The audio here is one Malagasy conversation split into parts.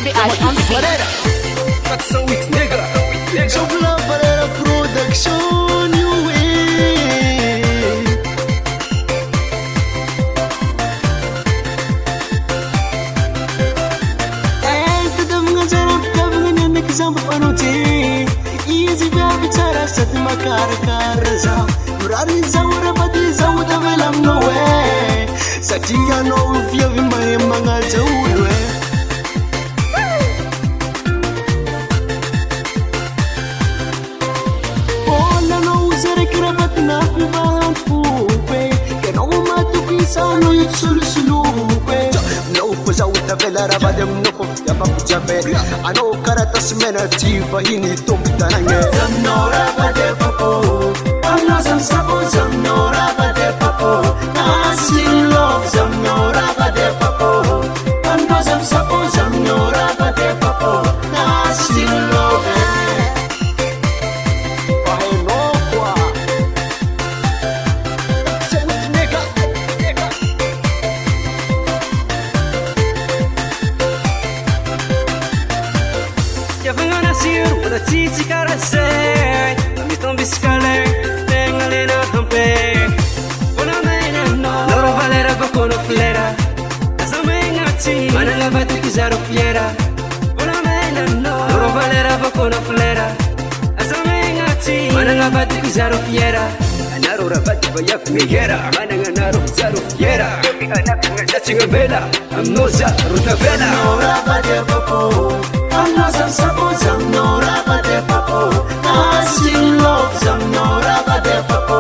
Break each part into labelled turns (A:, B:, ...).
A: SRBH on the beat.
B: Katsawit negra.
C: Jogla Valera Production, you win. And the Manzara coming in the example on OT. Easy baby Tara set my car caraza. Rari Zaura Badiza with a velam no way. Satia no if you have my Mangaza. Sano yutsulsulupe no kuza utavela rabadem no kofya bakujabe ano karata simena tiva ini tomtanange zamnora bade papo amna samsabo zamnora bade papo nasi love zamnora bade papo amna samsabo zamnora bade papo nasi love
B: Titi caracei, mi ton biscale, tenga lena hampe. Bona mena no, loro valera bacono flera. Asa menga ti, mana la batu kizaro fiera. Bona mena no, loro valera bacono flera. Asa menga ti, mana la batu kizaro fiera. Anaro rabati bayak migera, mana nganaro zaro fiera. Mi anak ngajacinga bela, amoza ruta bela.
C: Nora bade papo. Amna samsabo zamnora bade papo nasi love zamnora bade papo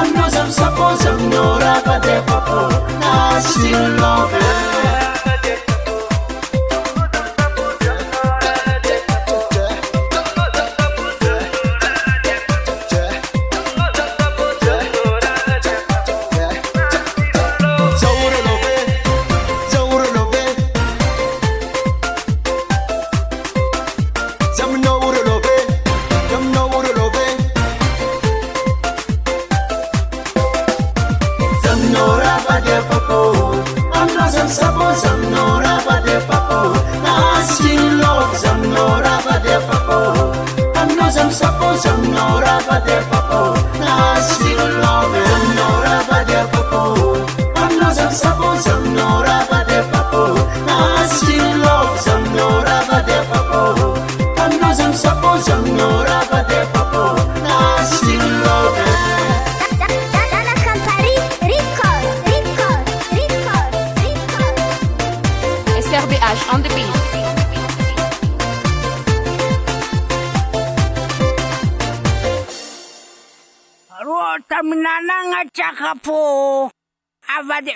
C: amna samsabo zamnora bade papo nasi love Samsabo zamnora bade papo nasi love zamnora bade papo amna samsabo zamnora bade papo nasi love zamnora bade papo amna samsabo zamnora bade papo nasi love zamnora bade papo amna samsabo zamnora bade papo nasi love
A: SRBH on the beat.
D: Rota minana nga tsaka po. Abade